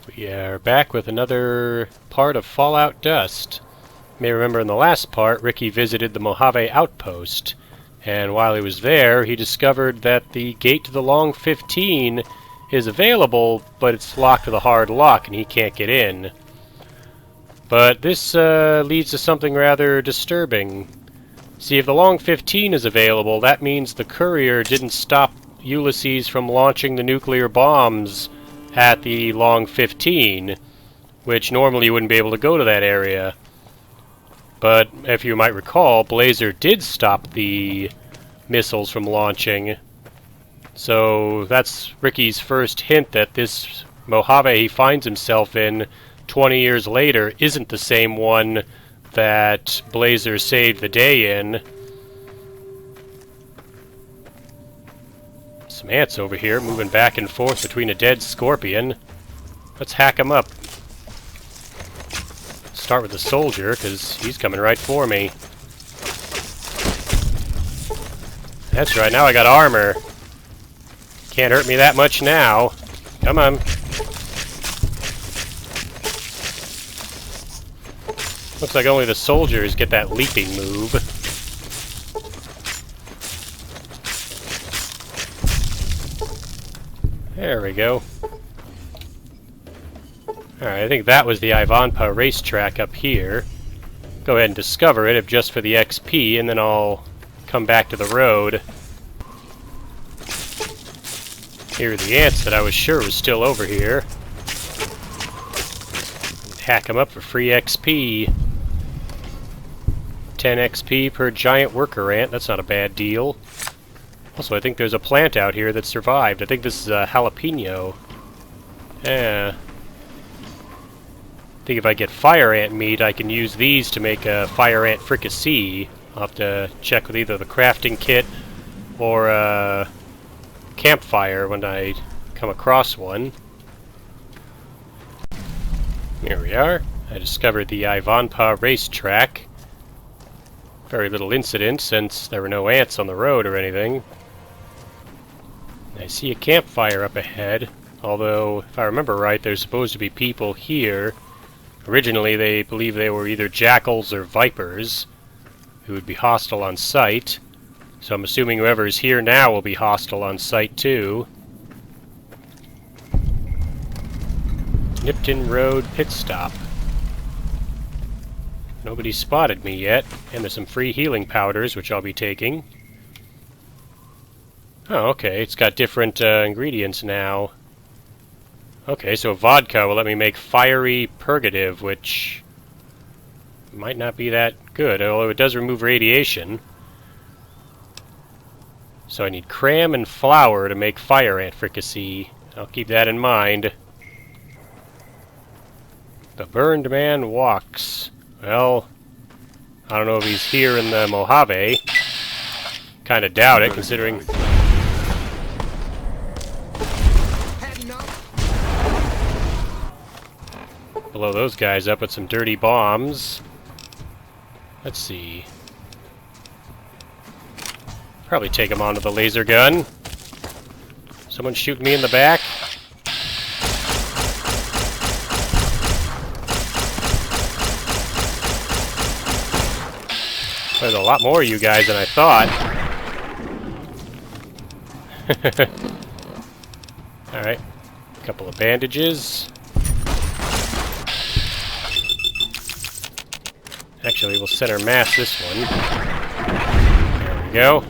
We are back with another part of Fallout Dust. You may remember in the last part, Ricky visited the Mojave outpost, and while he was there, he discovered that the gate to the Long 15 is available, but it's locked with a hard lock and he can't get in. But this leads to something rather disturbing. See, if the Long 15 is available, that means the courier didn't stop Ulysses from launching the nuclear bombs at the Long 15, which normally you wouldn't be able to go to that area. But if you might recall, Blazer did stop the missiles from launching. So that's Ricky's first hint that this Mojave he finds himself in 20 years later isn't the same one that Blazer saved the day in. Some ants over here moving back and forth between a dead scorpion. Let's hack him up. Start with the soldier, because he's coming right for me. That's right, now I got armor. Can't hurt me that much now. Come on. Looks like only the soldiers get that leaping move. There we go. Alright, I think that was the Ivanpah racetrack up here. Go ahead and discover it, if just for the XP, and then I'll come back to the road. Here are the ants that I was sure was still over here. Hack them up for free XP. 10 XP per giant worker ant, that's not a bad deal. Also, I think there's a plant out here that survived. I think this is a jalapeno. Yeah. I think if I get fire ant meat, I can use these to make a fire ant fricassee. I'll have to check with either the crafting kit or a campfire when I come across one. Here we are. I discovered the Ivanpah racetrack. Very little incident since there were no ants on the road or anything. I see a campfire up ahead, although, if I remember right, there's supposed to be people here. Originally, they believed they were either jackals or vipers, who would be hostile on sight. So I'm assuming whoever is here now will be hostile on sight, too. Nipton Road pit stop. Nobody spotted me yet, and there's some free healing powders, which I'll be taking. Oh, okay, it's got different ingredients now. Okay, so vodka will let me make fiery purgative, which might not be that good, although it does remove radiation. So I need cram and flour to make fire ant fricassee. I'll keep that in mind. The burned man walks. Well, I don't know if he's here in the Mojave. Kinda doubt it, considering... Blow those guys up with some dirty bombs. Let's see. Probably take them onto the laser gun. Someone shooting me in the back. There's a lot more of you guys than I thought. Alright. A couple of bandages. Actually, we'll center mass this one. There we go.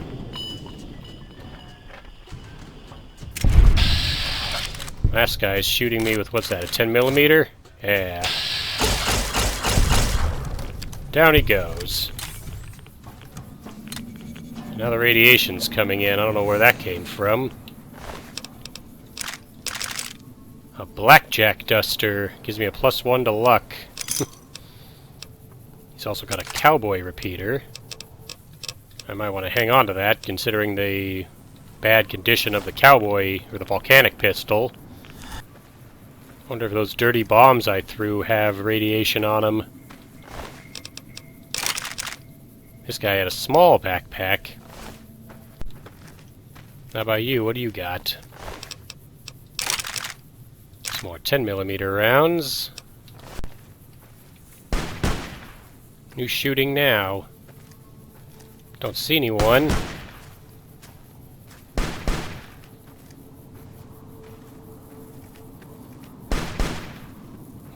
Last guy's shooting me with, what's that, a 10mm? Yeah. Down he goes. Now the radiation's coming in. I don't know where that came from. A blackjack duster. Gives me a +1 to luck. He's also got a cowboy repeater. I might want to hang on to that, considering the bad condition of the cowboy, or the volcanic pistol. Wonder if those dirty bombs I threw have radiation on them. This guy had a small backpack. How about you? What do you got? Some more 10mm rounds. Who's shooting now? Don't see anyone.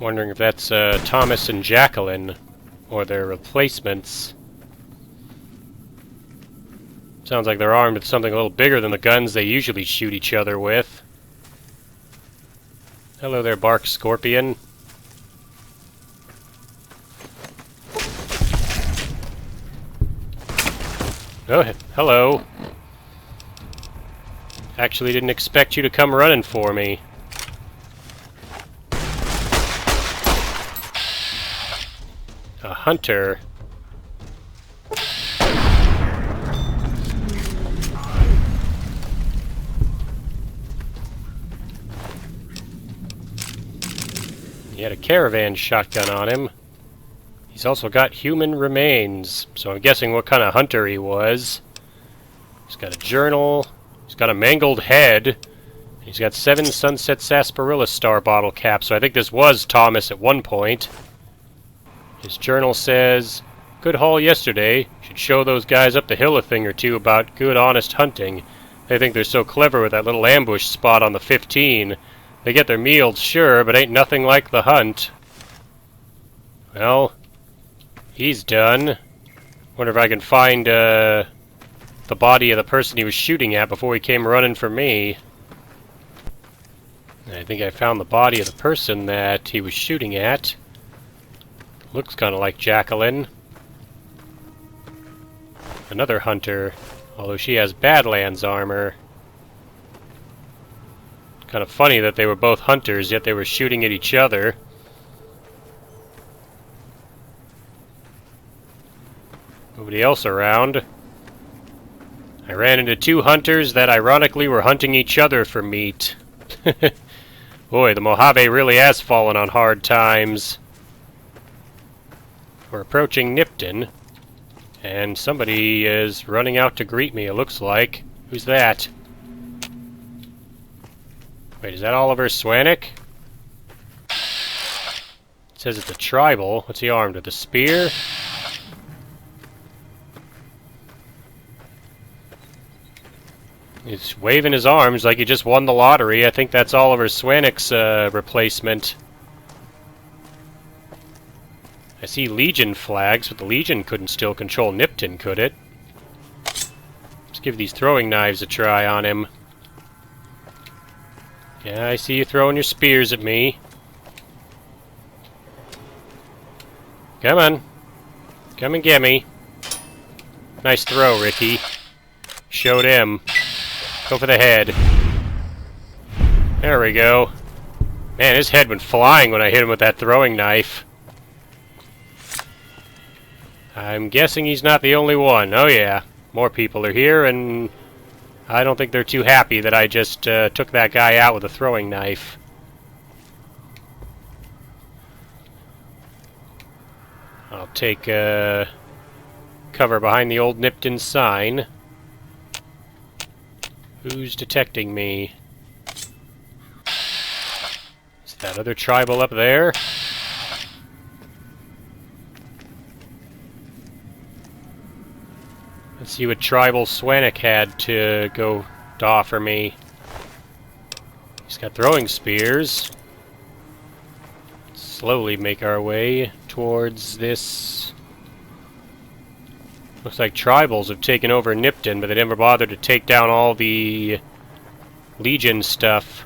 Wondering if that's Thomas and Jacqueline, or their replacements. Sounds like they're armed with something a little bigger than the guns they usually shoot each other with. Hello there, Bark Scorpion. Oh, hello. Actually didn't expect you to come running for me. A hunter. He had a caravan shotgun on him. He's also got human remains, so I'm guessing what kind of hunter he was. He's got a journal. He's got a mangled head. He's got 7 Sunset Sarsaparilla Star bottle caps, so I think this was Thomas at one point. His journal says, "Good haul yesterday. Should show those guys up the hill a thing or two about good, honest hunting. They think they're so clever with that little ambush spot on the 15. They get their meals, sure, but ain't nothing like the hunt." Well, he's done. Wonder if I can find the body of the person he was shooting at before he came running for me. I think I found the body of the person that he was shooting at. Looks kind of like Jacqueline. Another hunter, although she has Badlands armor. Kind of funny that they were both hunters, yet they were shooting at each other. Nobody else around. I ran into 2 hunters that ironically were hunting each other for meat. Boy, the Mojave really has fallen on hard times. We're approaching Nipton, and somebody is running out to greet me, it looks like. Who's that? Wait, is that Oliver Swanwick? It says it's a tribal. What's he armed with? A spear? He's waving his arms like he just won the lottery. I think that's Oliver Swanwick's replacement. I see Legion flags, but the Legion couldn't still control Nipton, could it? Let's give these throwing knives a try on him. Yeah, I see you throwing your spears at me. Come on. Come and get me. Nice throw, Ricky. Showed him. Go for the head. There we go. Man, his head went flying when I hit him with that throwing knife. I'm guessing he's not the only one. Oh yeah, more people are here, and I don't think they're too happy that I just took that guy out with a throwing knife. I'll take cover behind the old Nipton sign. Who's detecting me? Is that other tribal up there? Let's see what tribal Swanwick had to offer me. He's got throwing spears. Slowly make our way towards this. Looks like tribals have taken over Nipton, but they never bothered to take down all the Legion stuff.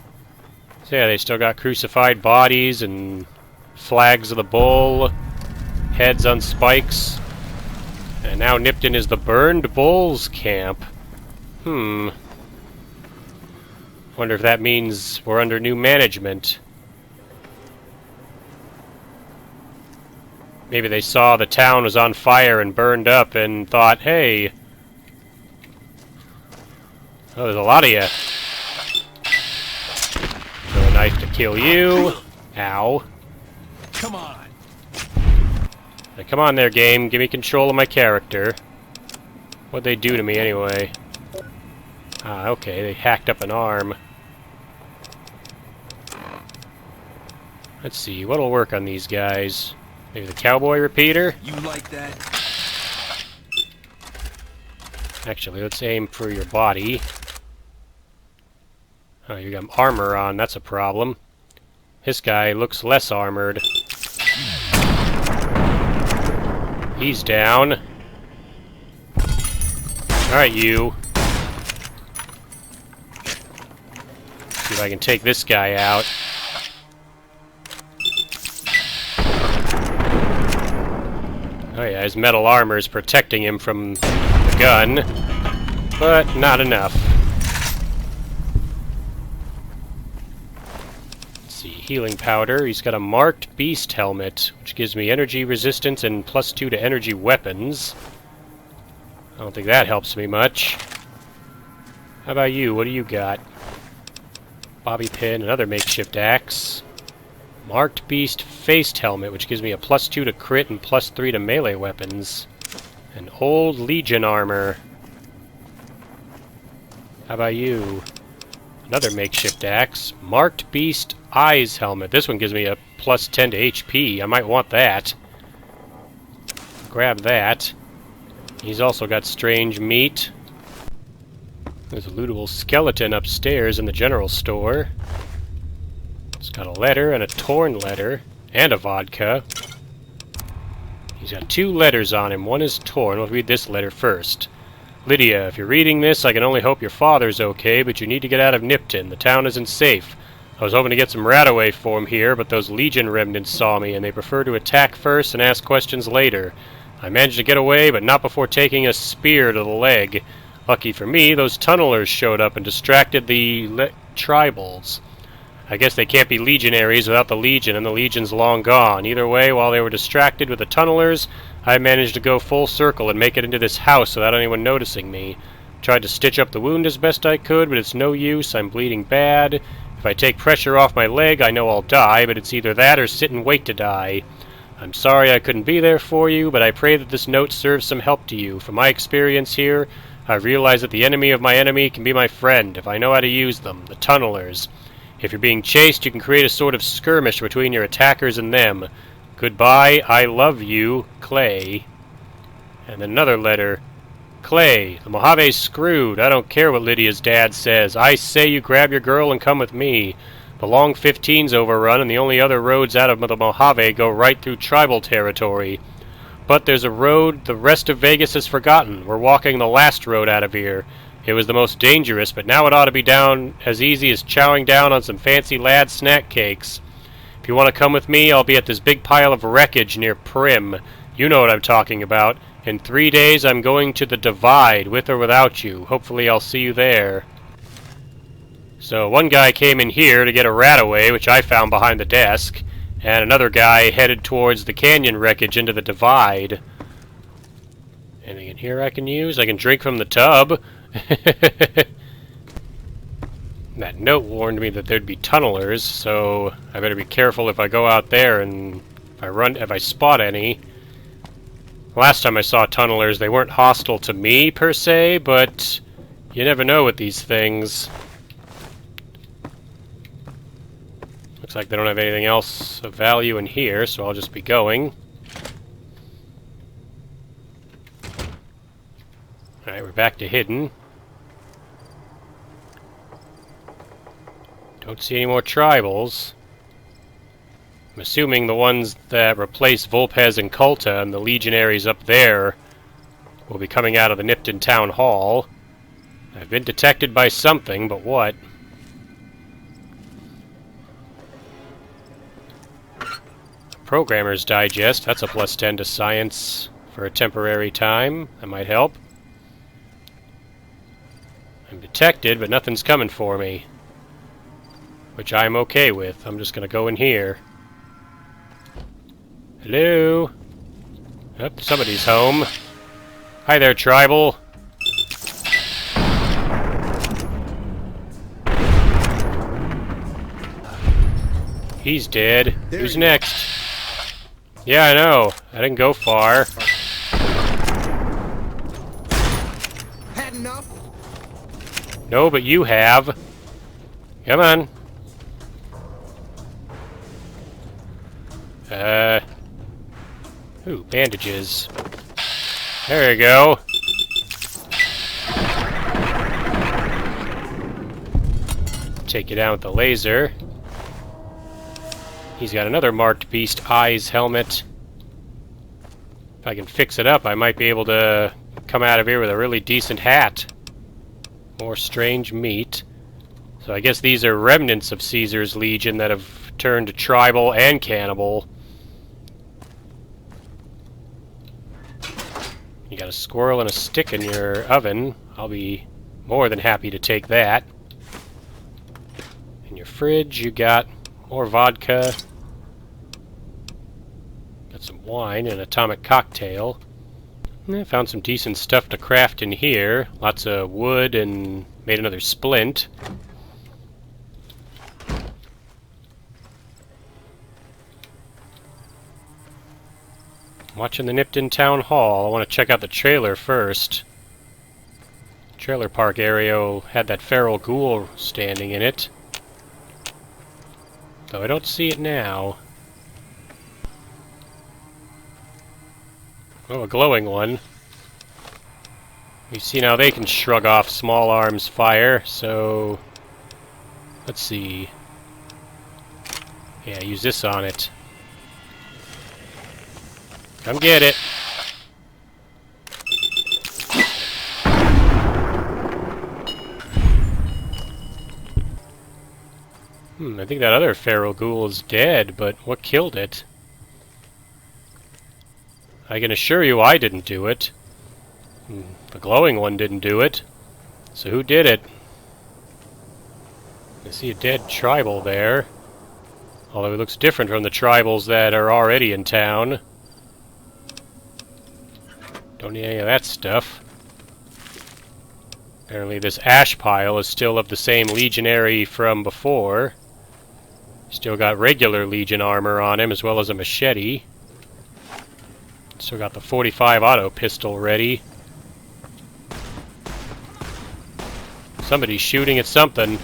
So yeah, they still got crucified bodies and flags of the bull, heads on spikes. And now Nipton is the Burned Bulls camp. Wonder if that means we're under new management. Maybe they saw the town was on fire and burned up and thought, hey... Oh, there's a lot of you. Throw a knife to kill you. Ow. Come on. Now, come on there, game. Give me control of my character. What'd they do to me anyway? Ah, okay. They hacked up an arm. Let's see, what'll work on these guys? Maybe the cowboy repeater? You like that? Actually, let's aim for your body. Oh, you got armor on, that's a problem. This guy looks less armored. He's down. Alright, you. See if I can take this guy out. Oh yeah, his metal armor is protecting him from the gun, but not enough. Let's see, healing powder. He's got a marked beast helmet, which gives me energy resistance and +2 to energy weapons. I don't think that helps me much. How about you? What do you got? Bobby pin, another makeshift axe. Marked beast faced helmet, which gives me a +2 to crit and +3 to melee weapons. An old Legion armor. How about you? Another makeshift axe. Marked beast eyes helmet. This one gives me a +10 to HP. I might want that. Grab that. He's also got strange meat. There's a lootable skeleton upstairs in the general store. It's got a letter and a torn letter and a vodka. He's got 2 letters on him. One is torn. We'll read this letter first. Lydia, if you're reading this, I can only hope your father's okay, but you need to get out of Nipton. The town isn't safe. I was hoping to get some Radaway for him here, but those Legion remnants saw me, and they prefer to attack first and ask questions later. I managed to get away, but not before taking a spear to the leg. Lucky for me, those tunnelers showed up and distracted the tribals. I guess they can't be legionaries without the Legion, and the Legion's long gone. Either way, while they were distracted with the tunnelers, I managed to go full circle and make it into this house without anyone noticing me. Tried to stitch up the wound as best I could, but it's no use. I'm bleeding bad. If I take pressure off my leg, I know I'll die, but it's either that or sit and wait to die. I'm sorry I couldn't be there for you, but I pray that this note serves some help to you. From my experience here, I've realized that the enemy of my enemy can be my friend, if I know how to use them, the tunnelers. If you're being chased, you can create a sort of skirmish between your attackers and them. Goodbye, I love you, Clay. And another letter. Clay, the Mojave's screwed. I don't care what Lydia's dad says. I say you grab your girl and come with me. The long 15's overrun, and the only other roads out of the Mojave go right through tribal territory. But there's a road the rest of Vegas has forgotten. We're walking the last road out of here. It was the most dangerous, but now it ought to be down as easy as chowing down on some fancy lad snack cakes. If you want to come with me, I'll be at this big pile of wreckage near Prim. You know what I'm talking about. In 3 days, I'm going to the Divide, with or without you. Hopefully I'll see you there. So one guy came in here to get a Radaway, which I found behind the desk, and another guy headed towards the canyon wreckage into the Divide. Anything in here I can use? I can drink from the tub. That note warned me that there'd be tunnelers, so I better be careful if I go out there and if I spot any. Last time I saw tunnelers, they weren't hostile to me per se, but you never know with these things. Looks like they don't have anything else of value in here, so I'll just be going. Alright, we're back to hidden. Don't see any more tribals. I'm assuming the ones that replace Vulpes Inculta and the Legionaries up there will be coming out of the Nipton Town Hall. I've been detected by something, but what? Programmer's Digest, that's a +10 to science for a temporary time. That might help. I'm detected, but nothing's coming for me. Which I'm okay with. I'm just gonna go in here. Hello? Oh, somebody's home. Hi there, tribal. He's dead. Who's next? Yeah, I know. I didn't go far. Had enough? No, but you have. Come on. Ooh, bandages. There you go. Take you down with the laser. He's got another marked beast eyes helmet. If I can fix it up, I might be able to come out of here with a really decent hat. More strange meat. So I guess these are remnants of Caesar's Legion that have turned tribal and cannibal. You got a squirrel and a stick in your oven. I'll be more than happy to take that. In your fridge, you got more vodka. Got some wine and an atomic cocktail. I found some decent stuff to craft in here. Lots of wood and made another splint. Watching the Nipton Town Hall. I want to check out the trailer first. Trailer park area had that feral ghoul standing in it. Though I don't see it now. Oh, a glowing one. We've seen how they can shrug off small arms fire, so... Let's see. Yeah, use this on it. Come get it! I think that other feral ghoul is dead, but what killed it? I can assure you I didn't do it. The glowing one didn't do it. So who did it? I see a dead tribal there. Although it looks different from the tribals that are already in town. Don't need any of that stuff. Apparently this ash pile is still of the same legionary from before. Still got regular Legion armor on him, as well as a machete. Still got the 45 auto pistol ready. Somebody's shooting at something.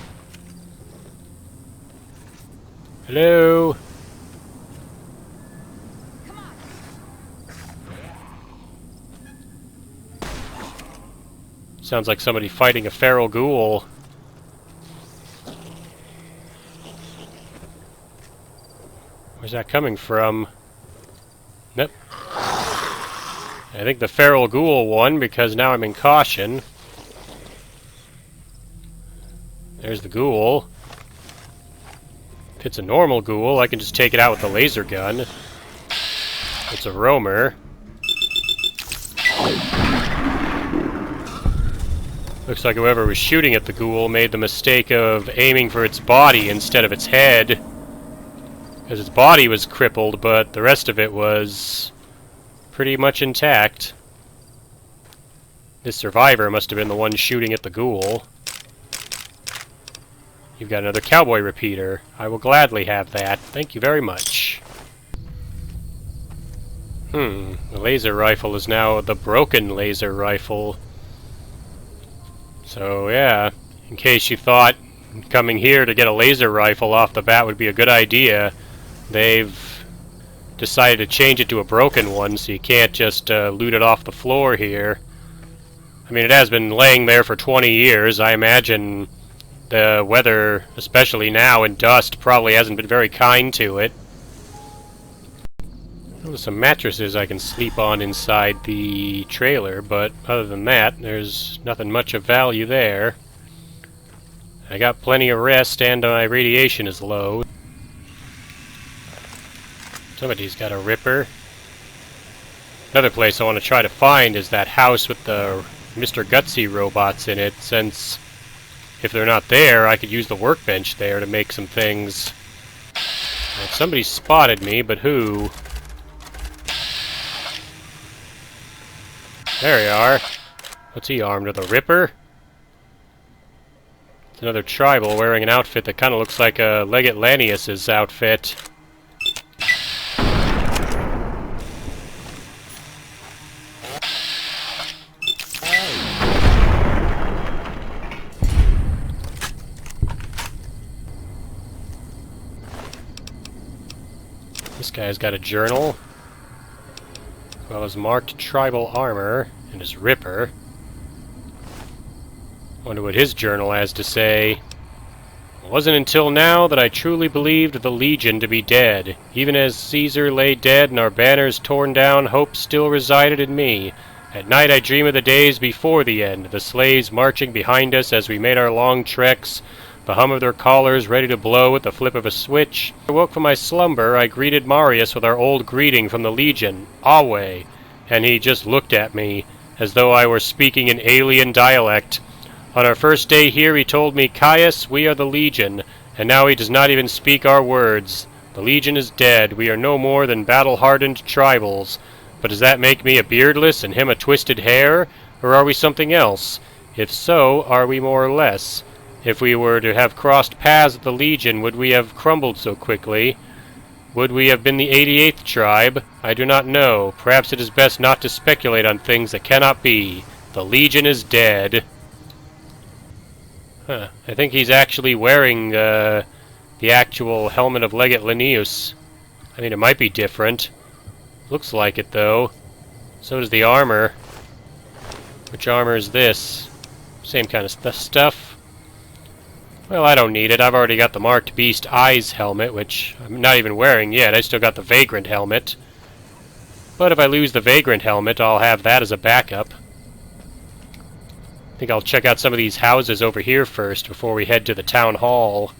Hello? Sounds like somebody fighting a feral ghoul. Where's that coming from? Nope. I think the feral ghoul won because now I'm in caution. There's the ghoul. If it's a normal ghoul, I can just take it out with the laser gun. It's a roamer. Looks like whoever was shooting at the ghoul made the mistake of aiming for its body instead of its head. Because its body was crippled, but the rest of it was pretty much intact. This survivor must have been the one shooting at the ghoul. You've got another cowboy repeater. I will gladly have that. Thank you very much. The laser rifle is now the broken laser rifle. So yeah, in case you thought coming here to get a laser rifle off the bat would be a good idea, they've decided to change it to a broken one, so you can't just loot it off the floor here. I mean, it has been laying there for 20 years. I imagine the weather, especially now in dust, probably hasn't been very kind to it. There's some mattresses I can sleep on inside the trailer, but other than that, there's nothing much of value there. I got plenty of rest and my radiation is low. Somebody's got a ripper. Another place I want to try to find is that house with the Mr. Gutsy robots in it, since if they're not there, I could use the workbench there to make some things. Well, somebody spotted me, but who? There you are. What's he armed with? A ripper? It's another tribal wearing an outfit that kind of looks like a Legate Lanius's outfit. This guy's got a journal, as well as marked tribal armor and his ripper. Wonder what his journal has to say. It wasn't until now that I truly believed the Legion to be dead. Even as Caesar lay dead and our banners torn down, hope still resided in me. At night I dream of the days before the end, the slaves marching behind us as we made our long treks, the hum of their collars ready to blow at the flip of a switch. I woke from my slumber, I greeted Marius with our old greeting from the Legion, Awe, and he just looked at me, as though I were speaking an alien dialect. On our first day here he told me, Caius, we are the Legion, and now he does not even speak our words. The Legion is dead, we are no more than battle-hardened tribals. But does that make me a beardless and him a twisted hair, or are we something else? If so, are we more or less? If we were to have crossed paths with the Legion, would we have crumbled so quickly? Would we have been the 88th tribe? I do not know. Perhaps it is best not to speculate on things that cannot be. The Legion is dead. Huh. I think he's actually wearing the actual helmet of Legate Linnaeus. I mean, it might be different. Looks like it, though. So does the armor. Which armor is this? Same kind of stuff. Well, I don't need it. I've already got the Marked Beast Eyes helmet, which I'm not even wearing yet. I still got the Vagrant helmet. But if I lose the Vagrant helmet, I'll have that as a backup. I think I'll check out some of these houses over here first before we head to the town hall.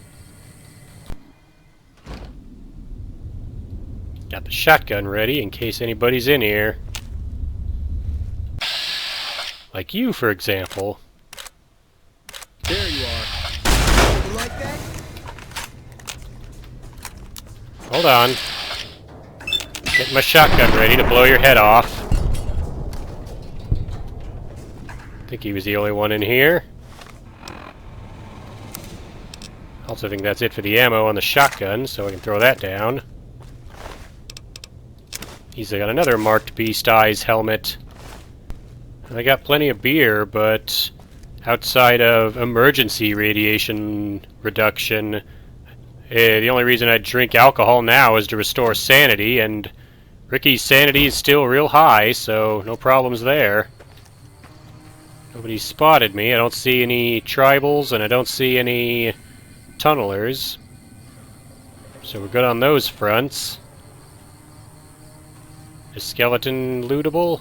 Got the shotgun ready in case anybody's in here. Like you, for example. There you are. You like that? Hold on. Get my shotgun ready to blow your head off. I think he was the only one in here. Also think that's it for the ammo on the shotgun, so I can throw that down. He's got another Marked Beast Eyes helmet. I got plenty of beer, but outside of emergency radiation reduction, the only reason I drink alcohol now is to restore sanity, and Ricky's sanity is still real high, so no problems there. Nobody spotted me. I don't see any tribals, and I don't see any tunnelers. So we're good on those fronts. Is skeleton lootable?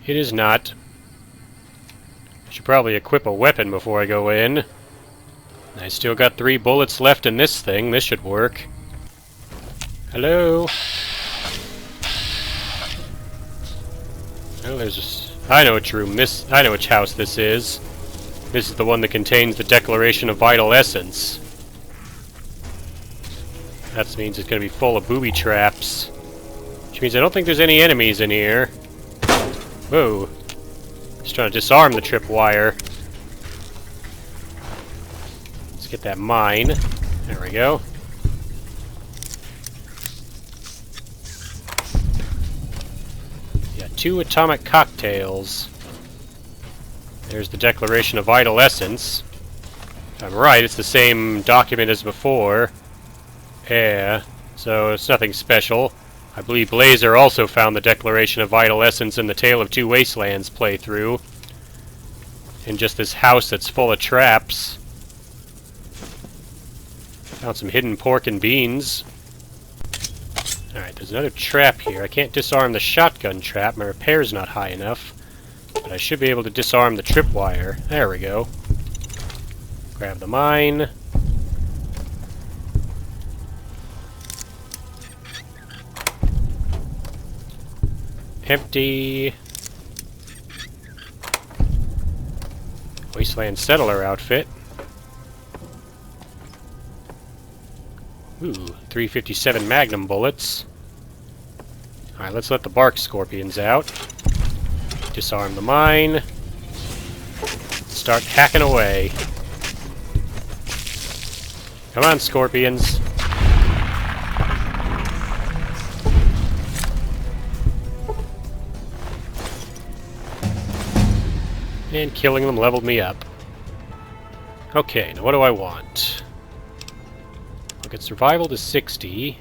It is not. I should probably equip a weapon before I go in. I still got 3 bullets left in this thing. This should work. Hello? Oh, there's just... I know which room this... I know which house this is. This is the one that contains the Declaration of Vital Essence. That means it's going to be full of booby traps. Which means I don't think there's any enemies in here. Whoa. Just trying to disarm the tripwire. Let's get that mine. There we go. Yeah, 2 atomic cocktails. There's the Declaration of Vital Essence. If I'm right, it's the same document as before. Yeah, so it's nothing special. I believe Blazer also found the Declaration of Vital Essence in the Tale of Two Wastelands playthrough. In just this house that's full of traps. Found some hidden pork and beans. Alright, there's another trap here. I can't disarm the shotgun trap. My repair's not high enough. But I should be able to disarm the tripwire. There we go. Grab the mine. Empty. Wasteland Settler outfit. Ooh, 357 Magnum bullets. Alright, let's let the bark scorpions out. Disarm the mine. Start hacking away. Come on, scorpions. And killing them leveled me up. Okay, now what do I want? I'll get survival to 60.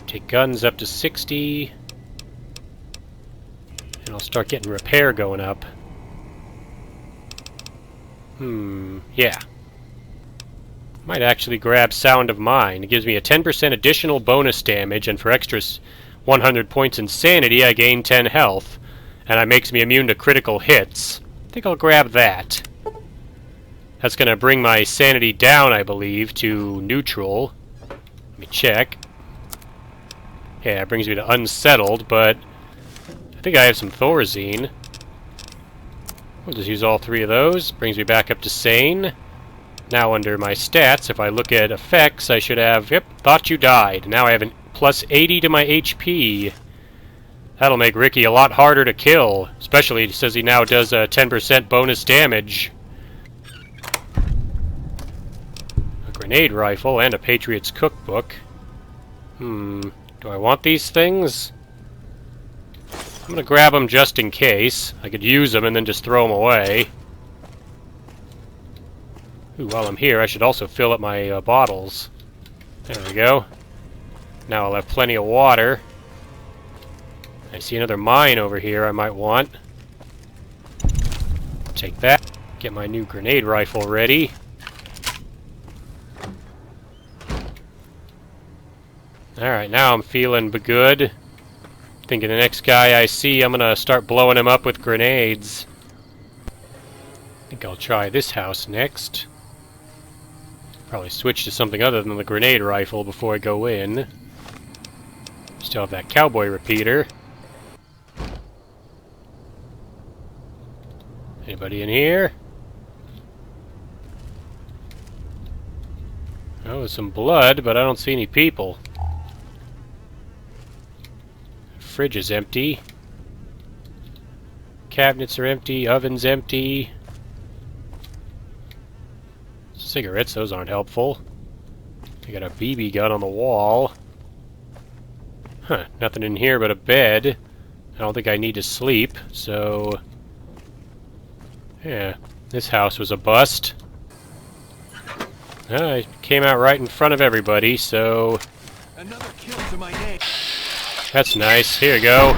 Take guns up to 60. And I'll start getting repair going up. Yeah. Might actually grab Sound of Mind. It gives me a 10% additional bonus damage, and for extra 100 points insanity, I gain 10 health. And it makes me immune to critical hits. I think I'll grab that. That's going to bring my sanity down, I believe, to neutral. Let me check. Yeah, it brings me to unsettled, but I think I have some Thorazine. We'll just use all 3 of those. Brings me back up to sane. Now under my stats, if I look at effects, I should have, yep, thought you died. Now I have a plus 80 to my HP. That'll make Ricky a lot harder to kill. Especially, it says he now does a 10% bonus damage. A grenade rifle and a Patriot's cookbook. Do I want these things? I'm gonna grab them just in case. I could use them and then just throw them away. Ooh, while I'm here, I should also fill up my bottles. There we go. Now I'll have plenty of water. I see another mine over here I might want. Take that. Get my new grenade rifle ready. Alright, now I'm feeling good. Thinking the next guy I see, I'm gonna start blowing him up with grenades. I think I'll try this house next. Probably switch to something other than the grenade rifle before I go in. Still have that cowboy repeater. Anybody in here? Oh, there's some blood, but I don't see any people. Fridge is empty. Cabinets are empty. Oven's empty. Cigarettes, those aren't helpful. I got a BB gun on the wall. Huh, nothing in here but a bed. I don't think I need to sleep, so... yeah, this house was a bust. I came out right in front of everybody, so... Another kill to my name. That's nice. Here you go.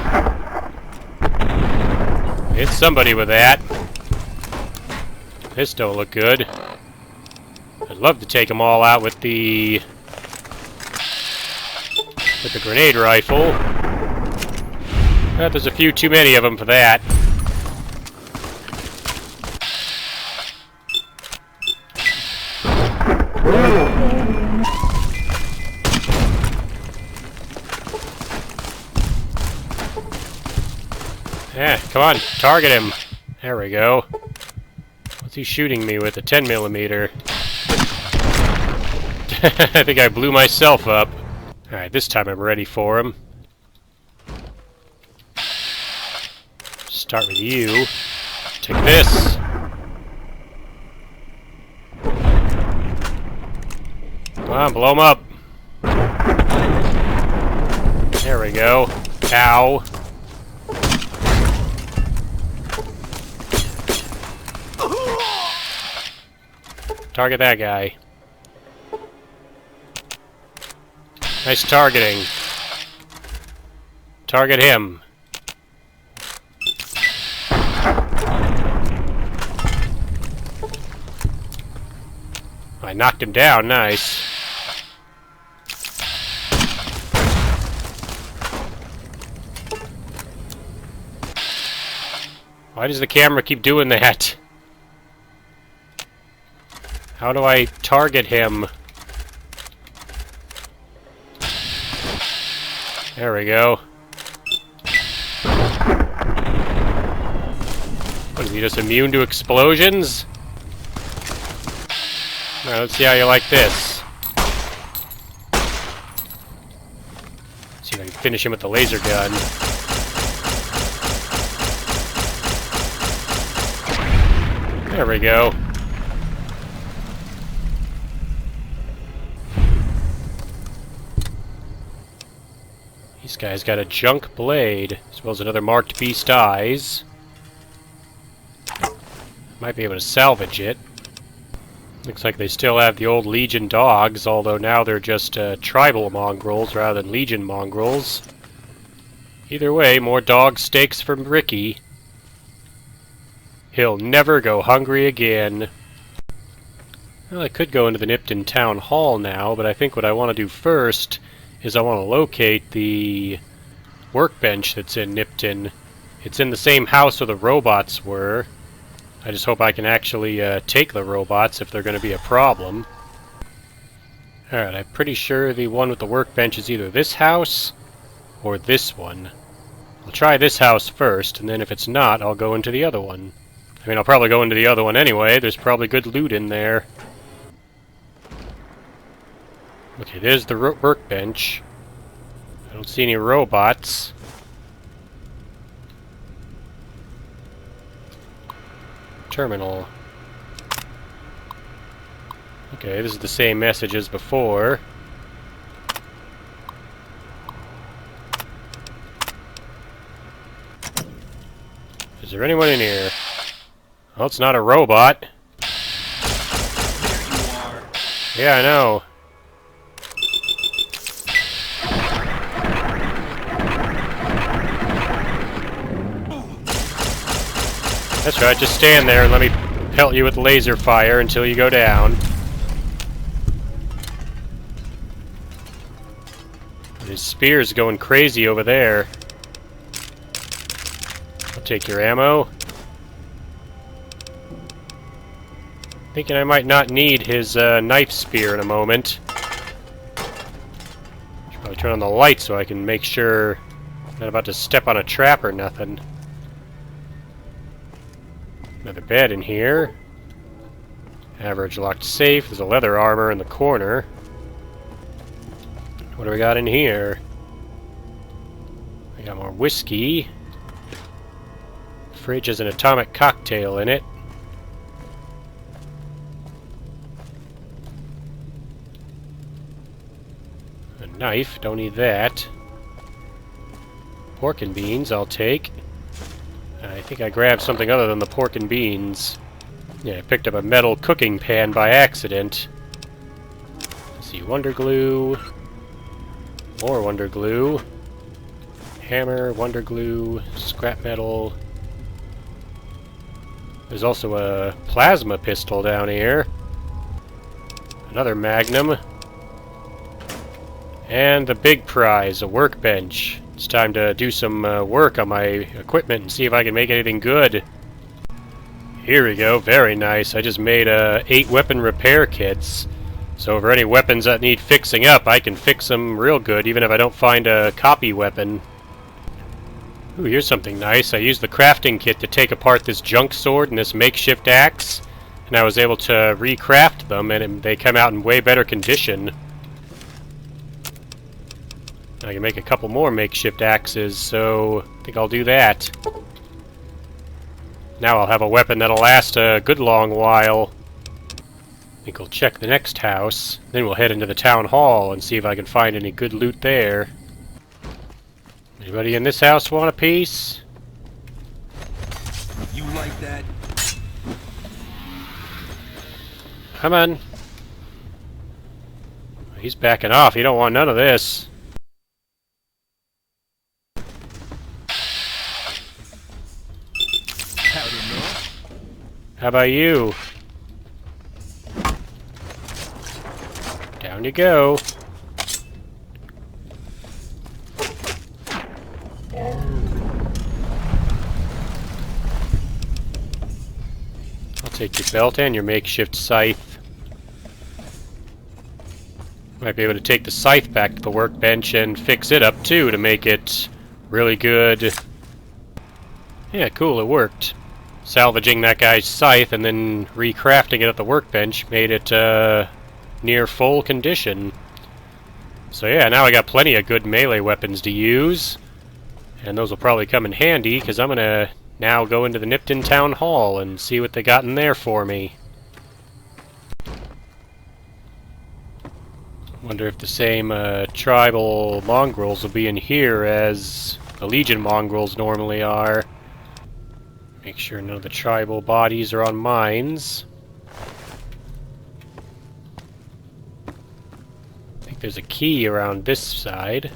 Hit somebody with that. This don't look good. I'd love to take them all out with the grenade rifle. But there's a few too many of them for that. Yeah, come on, target him. There we go. What's he shooting me with? A 10mm. I think I blew myself up. Alright, this time I'm ready for him. Start with you. Take this. Come on, blow him up. There we go. Ow. Target that guy. Nice targeting. Target him. I knocked him down, nice. Why does the camera keep doing that? How do I target him? There we go. What, is he just immune to explosions? Alright, let's see how you like this. See if I can finish him with the laser gun. There we go. This guy's got a junk blade, as well as another marked beast eyes. Might be able to salvage it. Looks like they still have the old Legion dogs, although now they're just tribal mongrels rather than Legion mongrels. Either way, more dog steaks from Ricky. He'll never go hungry again. Well, I could go into the Nipton Town Hall now, but I think what I want to do first is I want to locate the workbench that's in Nipton. It's in the same house where the robots were. I just hope I can actually take the robots if they're going to be a problem. Alright, I'm pretty sure the one with the workbench is either this house or this one. I'll try this house first, and then if it's not, I'll go into the other one. I mean, I'll probably go into the other one anyway. There's probably good loot in there. Okay, there's the workbench. I don't see any robots. Terminal. Okay, this is the same message as before. Is there anyone in here? Well, it's not a robot. There you are. Yeah, I know. That's right, just stand there and let me pelt you with laser fire until you go down. His spear's going crazy over there. I'll take your ammo. Thinking I might not need his knife spear in a moment. Should probably turn on the light so I can make sure I'm not about to step on a trap or nothing. Another bed in here. Average locked safe. There's a leather armor in the corner. What do we got in here? We got more whiskey. Fridge has an atomic cocktail in it. A knife, don't need that. Pork and beans, I'll take. I think I grabbed something other than the pork and beans. Yeah, I picked up a metal cooking pan by accident. Let's see, wonder glue. More wonder glue. Hammer, wonder glue, scrap metal. There's also a plasma pistol down here. Another magnum. And the big prize, a workbench. It's time to do some work on my equipment and see if I can make anything good. Here we go, very nice. I just made 8 weapon repair kits. So for any weapons that need fixing up, I can fix them real good, even if I don't find a copy weapon. Ooh, here's something nice. I used the crafting kit to take apart this junk sword and this makeshift axe, and I was able to recraft them, and they come out in way better condition. I can make a couple more makeshift axes, so I think I'll do that. Now I'll have a weapon that'll last a good long while. I think we'll check the next house, then we'll head into the town hall and see if I can find any good loot there. Anybody in this house want a piece? You like that? Come on. He's backing off. He don't want none of this. How about you? Down you go. I'll take your belt and your makeshift scythe. Might be able to take the scythe back to the workbench and fix it up too to make it really good. Yeah, cool, it worked. Salvaging that guy's scythe and then recrafting it at the workbench made it near full condition. So yeah, now I got plenty of good melee weapons to use. And those will probably come in handy, because I'm going to now go into the Nipton Town Hall and see what they got in there for me. Wonder if the same tribal mongrels will be in here as the Legion mongrels normally are. Make sure none of the tribal bodies are on mines. there's a key around this side.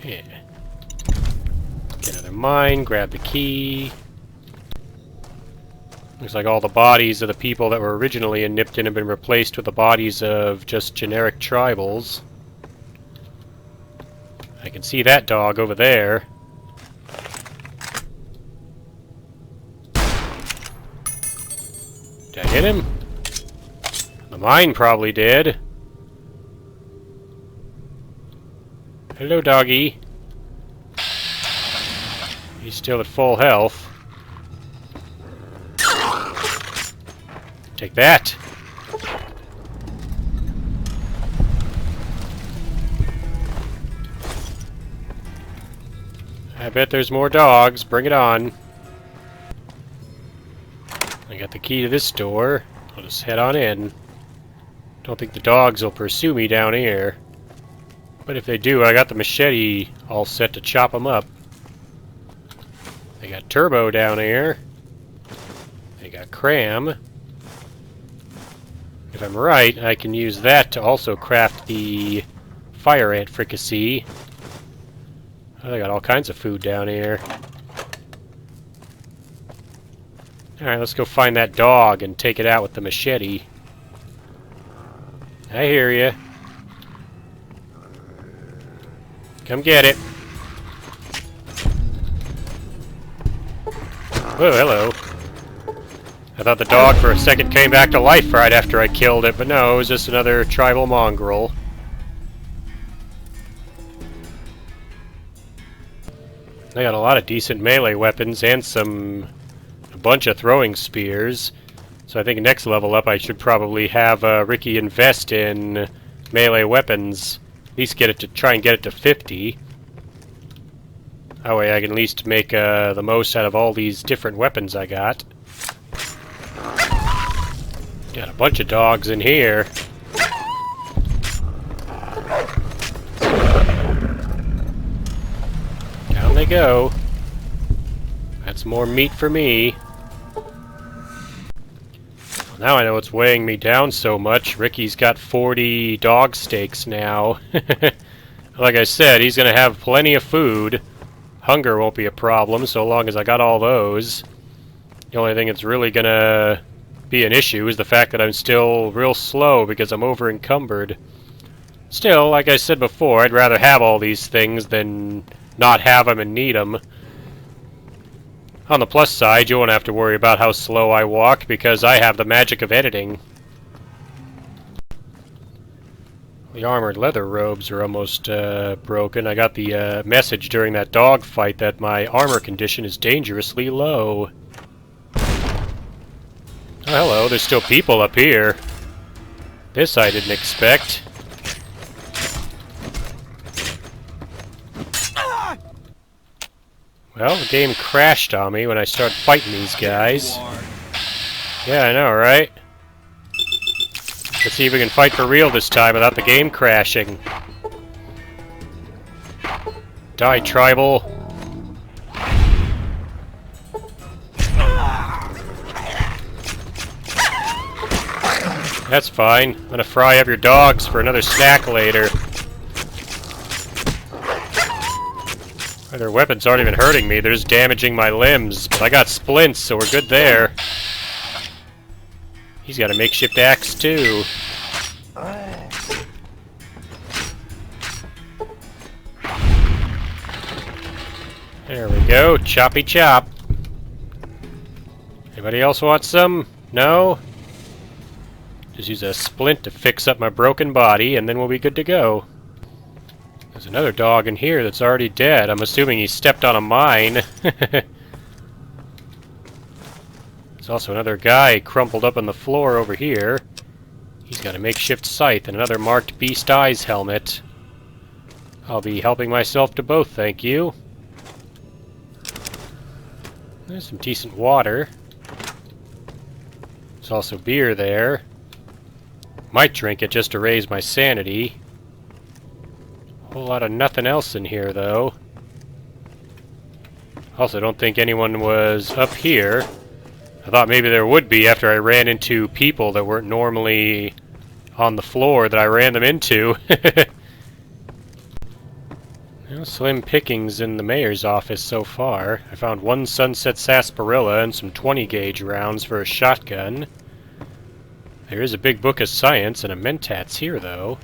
Yeah. Get another mine, grab the key. Looks like all the bodies of the people that were originally in Nipton have been replaced with the bodies of just generic tribals. I can see that dog over there. Did I hit him? The mine probably did. Hello, doggy. He's still at full health. Take that! I bet there's more dogs. Bring it on. I got the key to this door. I'll just head on in. Don't think the dogs will pursue me down here. But if they do, I got the machete all set to chop them up. They got Turbo down here. They got Cram. If I'm right, I can use that to also craft the fire ant fricassee. Oh, they got all kinds of food down here. Alright, let's go find that dog and take it out with the machete. I hear you. Come get it. Oh, hello. I thought the dog for a second came back to life right after I killed it, but no, it was just another tribal mongrel. They got a lot of decent melee weapons and a bunch of throwing spears. So I think next level up I should probably have Ricky invest in melee weapons. At least try and get it to 50. That way I can at least make the most out of all these different weapons I got. Got a bunch of dogs in here. Down they go. That's more meat for me. Well, now I know what's weighing me down so much. Ricky's got 40 dog steaks now. Like I said, he's going to have plenty of food. Hunger won't be a problem so long as I got all those. The only thing that's really going to be an issue is the fact that I'm still real slow because I'm over encumbered. Still, like I said before, I'd rather have all these things than not have them and need them. On the plus side, you won't have to worry about how slow I walk because I have the magic of editing. The armored leather robes are almost broken. I got the message during that dog fight that my armor condition is dangerously low. Oh, hello, there's still people up here. This I didn't expect. Well, the game crashed on me when I started fighting these guys. Yeah, I know, right? Let's see if we can fight for real this time without the game crashing. Die, tribal. That's fine. I'm gonna fry up your dogs for another snack later. Their weapons aren't even hurting me, they're just damaging my limbs. But I got splints, so we're good there. He's got a makeshift axe, too. There we go, choppy chop. Anybody else want some? No? Just use a splint to fix up my broken body, and then we'll be good to go. There's another dog in here that's already dead. I'm assuming he stepped on a mine. There's also another guy crumpled up on the floor over here. He's got a makeshift scythe and another marked Beast Eyes helmet. I'll be helping myself to both, thank you. There's some decent water. There's also beer there. Might drink it just to raise my sanity. A whole lot of nothing else in here, though. Also, don't think anyone was up here. I thought maybe there would be after I ran into people that weren't normally on the floor that I ran them into. Well, slim pickings in the mayor's office so far. I found one Sunset Sarsaparilla and some 20-gauge rounds for a shotgun. There is a big book of science and a Mentats here, though.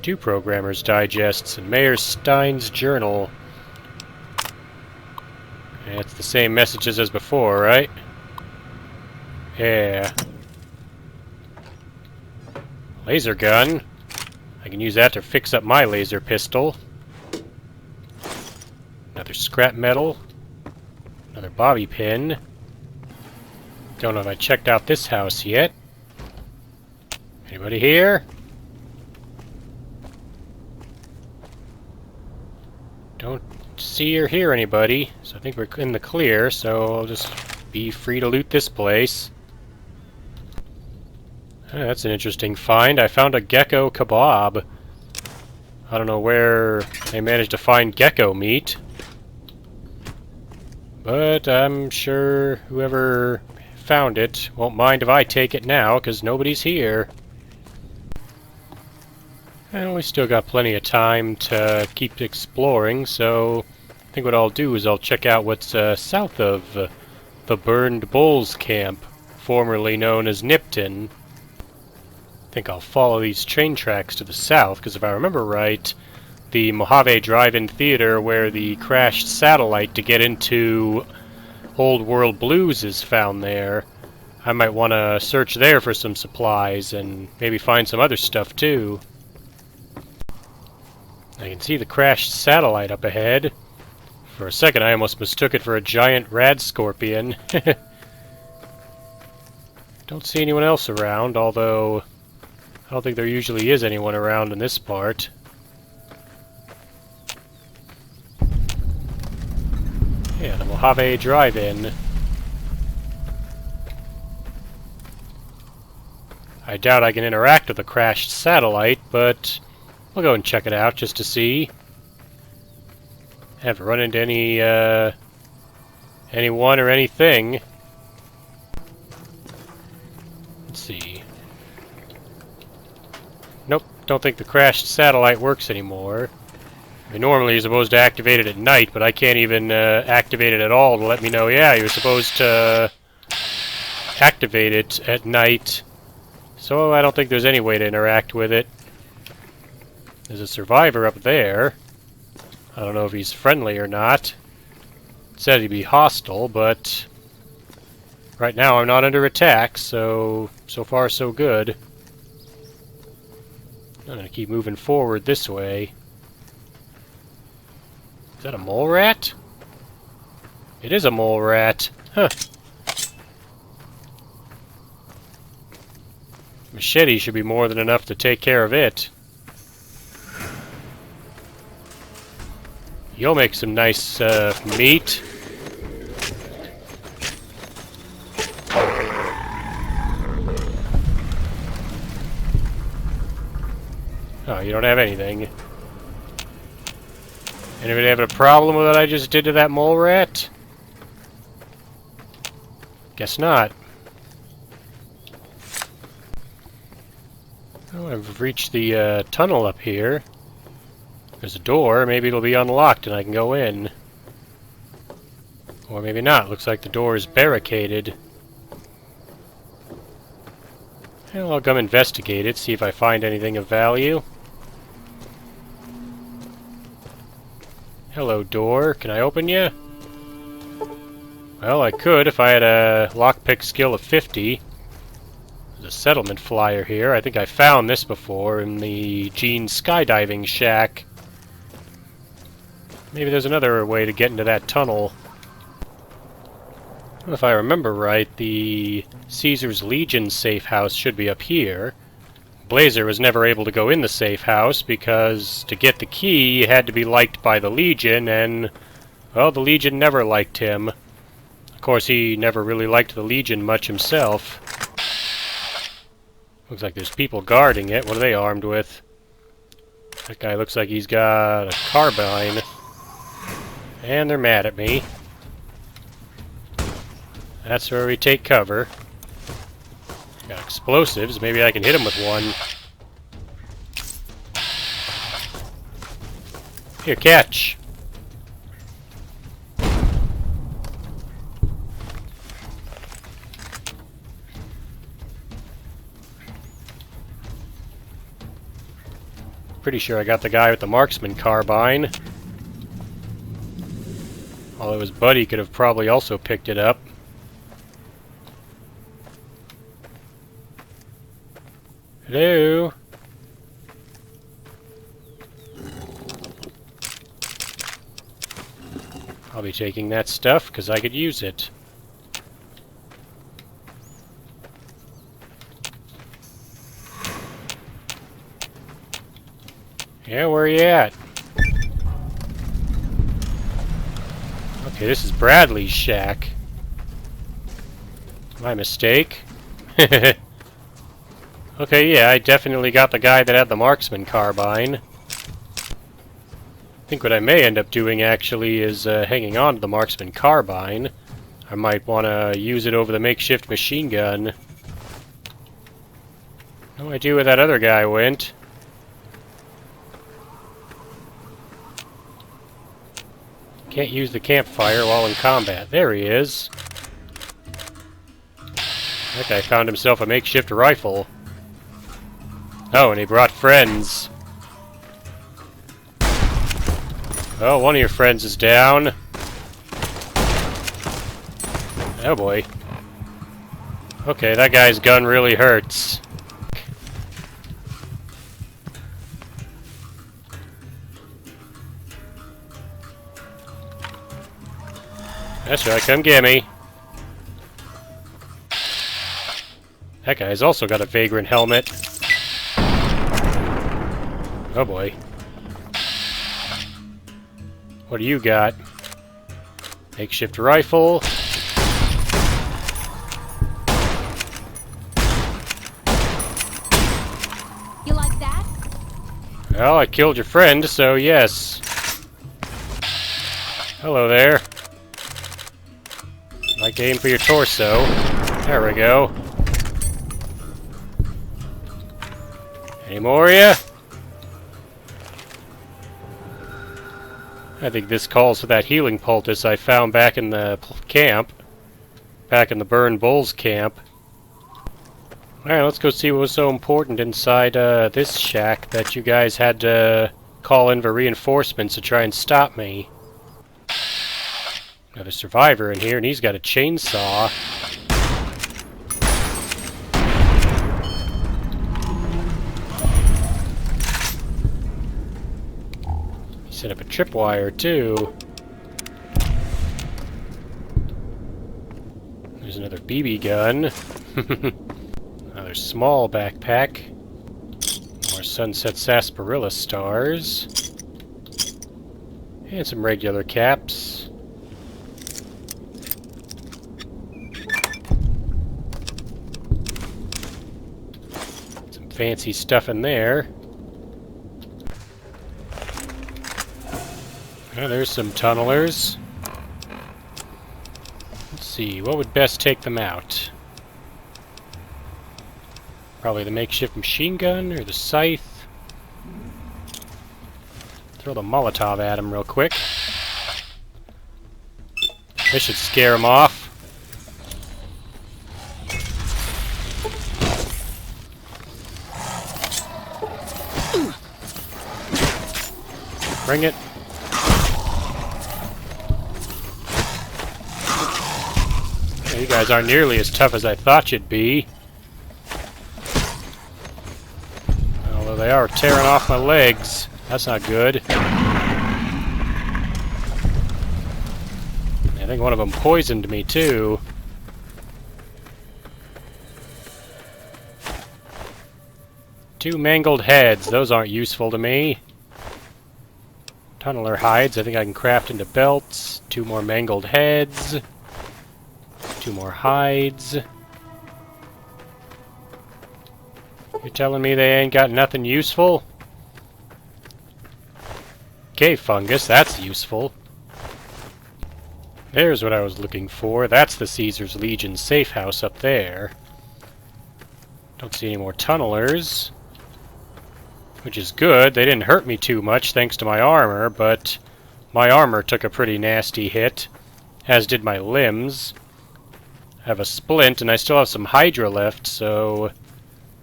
2 Programmer's Digests and Mayor Stein's Journal. Yeah, it's the same messages as before, right? Yeah. Laser gun. I can use that to fix up my laser pistol. Another scrap metal. Another bobby pin. Don't know if I checked out this house yet. Anybody here? Don't see or hear anybody, so I think we're in the clear, so I'll just be free to loot this place. That's an interesting find. I found a gecko kebab. I don't know where they managed to find gecko meat, but I'm sure whoever found it won't mind if I take it now, because nobody's here. And we still got plenty of time to keep exploring, so I think what I'll do is I'll check out what's south of the Burned Bulls camp, formerly known as Nipton. I think I'll follow these train tracks to the south, because if I remember right, the Mojave Drive-In Theater where the crashed satellite to get into Old World Blues is found there. I might want to search there for some supplies and maybe find some other stuff too. I can see the crashed satellite up ahead. For a second I almost mistook it for a giant rad scorpion. Don't see anyone else around, although I don't think there usually is anyone around in this part. Yeah, the Mojave Drive-In. I doubt I can interact with the crashed satellite, but we'll go and check it out just to see. Haven't run into anyone or anything. Let's see. Nope, don't think the crashed satellite works anymore. I mean, normally you're supposed to activate it at night, but I can't even activate it at all to let me know, yeah, you're supposed to activate it at night. So I don't think there's any way to interact with it. There's a survivor up there. I don't know if he's friendly or not. It said he'd be hostile, but right now I'm not under attack, so far so good. I'm gonna keep moving forward this way. Is that a mole rat? It is a mole rat. Huh. Machete should be more than enough to take care of it. You'll make some nice meat. Oh, you don't have anything. Anybody having a problem with what I just did to that mole rat? Guess not. Oh, I've reached the tunnel up here. There's a door. Maybe it'll be unlocked and I can go in. Or maybe not. Looks like the door is barricaded. Well, I'll come investigate it, see if I find anything of value. Hello, door. Can I open you? Well, I could if I had a lockpick skill of 50. There's a settlement flyer here. I think I found this before in the Gene's skydiving shack. Maybe there's another way to get into that tunnel. If I remember right, the Caesar's Legion safe house should be up here. Blazer was never able to go in the safe house because to get the key he had to be liked by the Legion, and, well, the Legion never liked him. Of course, he never really liked the Legion much himself. Looks like there's people guarding it. What are they armed with? That guy looks like he's got a carbine. And they're mad at me. That's where we take cover. Got explosives. Maybe I can hit him with one. Here, catch. Pretty sure I got the guy with the marksman carbine. Although his buddy could have probably also picked it up. Hello? I'll be taking that stuff because I could use it. Yeah, where are you at? Okay, this is Bradley's shack. My mistake. Okay, yeah, I definitely got the guy that had the marksman carbine. I think what I may end up doing, actually, is hanging on to the marksman carbine. I might want to use it over the makeshift machine gun. No idea where that other guy went. Can't use the campfire while in combat. There he is. That guy found himself a makeshift rifle. Oh, and he brought friends. Oh, one of your friends is down. Oh boy. Okay, that guy's gun really hurts. That's right, come get me. That guy's also got a vagrant helmet. Oh boy. What do you got? Makeshift rifle. You like that? Well, I killed your friend, so yes. Hello there. Like to aim for your torso. There we go. Any more of ya? I think this calls for that healing poultice I found back in the camp. Back in the Burned Bulls camp. Alright, let's go see what was so important inside this shack that you guys had to call in for reinforcements to try and stop me. Got a survivor in here, and he's got a chainsaw. He set up a tripwire, too. There's another BB gun. Another small backpack. More Sunset Sarsaparilla stars. And some regular caps. Some fancy stuff in there. Oh, there's some tunnelers. Let's see, what would best take them out? Probably the makeshift machine gun or the scythe. Throw the Molotov at him real quick. This should scare him off. Bring it. You guys aren't nearly as tough as I thought you'd be. Although they are tearing off my legs. That's not good. I think one of them poisoned me, too. Two mangled heads. Those aren't useful to me. Tunneler hides. I think I can craft into belts. Two more mangled heads. Two more hides. You're telling me they ain't got nothing useful? Okay, fungus, that's useful. There's what I was looking for. That's the Caesar's Legion safe house up there. Don't see any more tunnelers, which is good. They didn't hurt me too much thanks to my armor, but my armor took a pretty nasty hit, as did my limbs. I have a splint, and I still have some Hydra left, so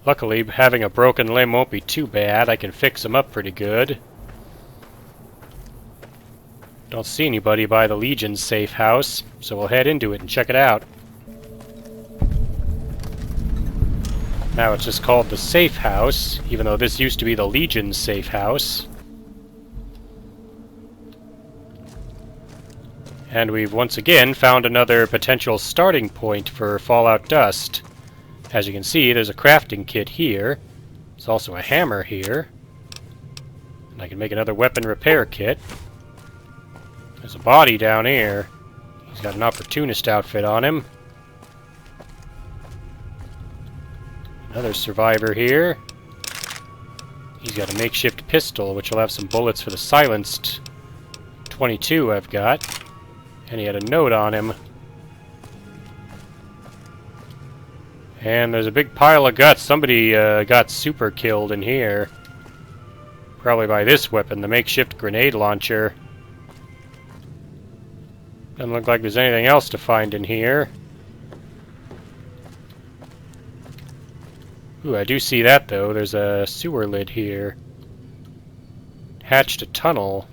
luckily having a broken limb won't be too bad. I can fix them up pretty good. Don't see anybody by the Legion's safe house, so we'll head into it and check it out. Now it's just called the safe house, even though this used to be the Legion's safe house. And we've once again found another potential starting point for Fallout Dust. As you can see, there's a crafting kit here. There's also a hammer here. And I can make another weapon repair kit. There's a body down here. He's got an opportunist outfit on him. Another survivor here. He's got a makeshift pistol, which will have some bullets for the silenced 22 I've got. And he had a note on him. And there's a big pile of guts. Somebody got super killed in here. Probably by this weapon, the makeshift grenade launcher. Doesn't look like there's anything else to find in here. Ooh, I do see that though. There's a sewer lid here. Hatched a tunnel.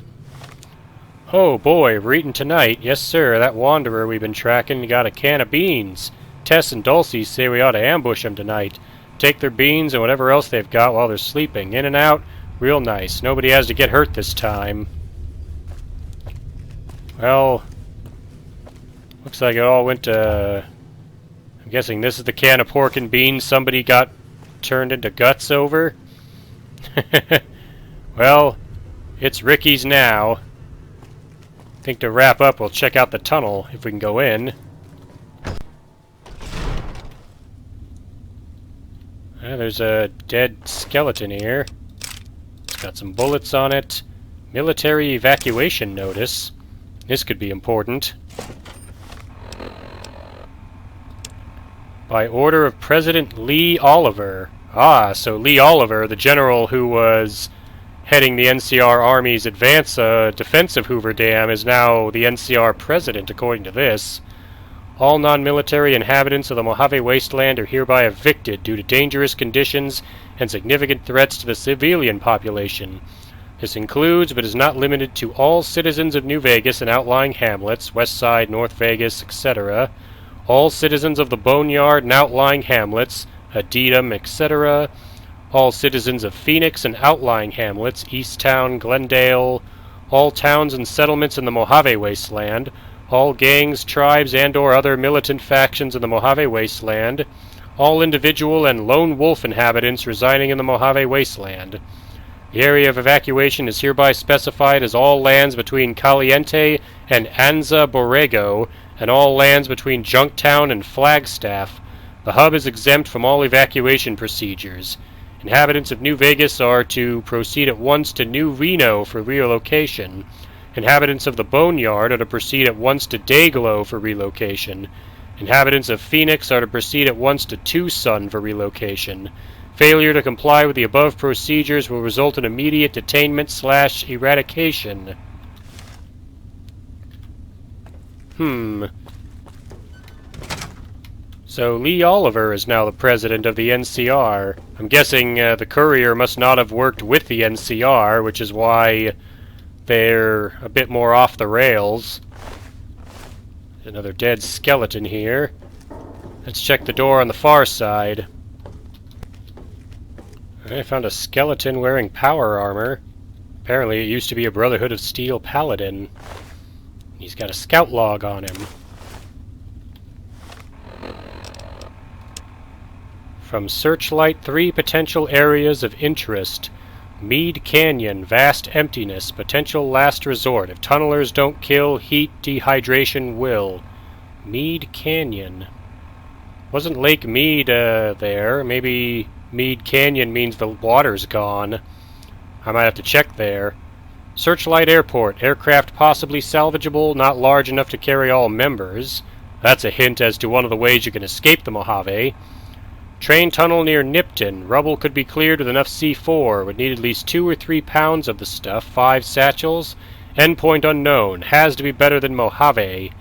Oh boy, we're eating tonight. Yes sir, that wanderer we've been tracking got a can of beans. Tess and Dulcie say we ought to ambush them tonight. Take their beans and whatever else they've got while they're sleeping. In and out, real nice. Nobody has to get hurt this time. Well, looks like it all went to... I'm guessing this is the can of pork and beans somebody got turned into guts over. Well, it's Ricky's now. I think to wrap up, we'll check out the tunnel, if we can go in. There's a dead skeleton here. It's got some bullets on it. Military evacuation notice. This could be important. By order of President Lee Oliver. Ah, so Lee Oliver, the general who was heading the NCR Army's defense of Hoover Dam, is now the NCR president, according to this. All non-military inhabitants of the Mojave Wasteland are hereby evicted due to dangerous conditions and significant threats to the civilian population. This includes, but is not limited to, all citizens of New Vegas and outlying hamlets, West Side, North Vegas, etc., all citizens of the Boneyard and outlying hamlets, Adietam, etc., all citizens of Phoenix and outlying hamlets, Easttown, Glendale, all towns and settlements in the Mojave Wasteland, all gangs, tribes, and/or other militant factions in the Mojave Wasteland, all individual and lone wolf inhabitants residing in the Mojave Wasteland. The area of evacuation is hereby specified as all lands between Caliente and Anza Borrego, and all lands between Junktown and Flagstaff. The hub is exempt from all evacuation procedures. Inhabitants of New Vegas are to proceed at once to New Reno for relocation. Inhabitants of the Boneyard are to proceed at once to Dayglow for relocation. Inhabitants of Phoenix are to proceed at once to Tucson for relocation. Failure to comply with the above procedures will result in immediate detainment/eradication. So Lee Oliver is now the president of the NCR. I'm guessing the courier must not have worked with the NCR, which is why they're a bit more off the rails. Another dead skeleton here. Let's check the door on the far side. I found a skeleton wearing power armor. Apparently it used to be a Brotherhood of Steel paladin. He's got a scout log on him. From Searchlight, 3 potential areas of interest. Mead Canyon, vast emptiness, potential last resort. If tunnelers don't kill, heat dehydration will. Mead Canyon. Wasn't Lake Mead there? Maybe Mead Canyon means the water's gone. I might have to check there. Searchlight Airport. Aircraft possibly salvageable, not large enough to carry all members. That's a hint as to one of the ways you can escape the Mojave. Train tunnel near Nipton. Rubble could be cleared with enough C4. Would need at least 2 or 3 pounds of the stuff. 5 satchels. Endpoint unknown. Has to be better than Mojave.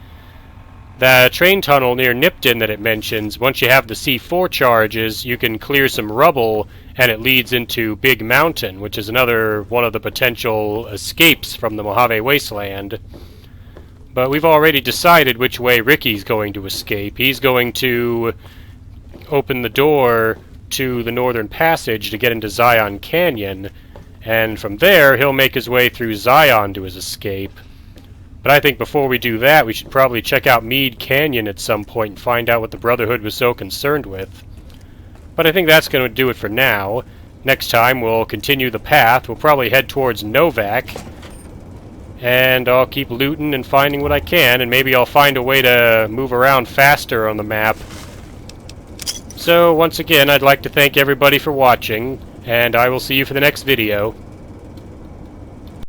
The train tunnel near Nipton that it mentions, once you have the C4 charges, you can clear some rubble, and it leads into Big Mountain, which is another one of the potential escapes from the Mojave Wasteland. But we've already decided which way Ricky's going to escape. He's going to open the door to the Northern Passage to get into Zion Canyon, and from there he'll make his way through Zion to his escape. But I think before we do that, we should probably check out Meade Canyon at some point and find out what the Brotherhood was so concerned with. But I think that's going to do it for now. Next time we'll continue the path. We'll probably head towards Novak. And I'll keep looting and finding what I can, and maybe I'll find a way to move around faster on the map. So once again, I'd like to thank everybody for watching, and I will see you for the next video.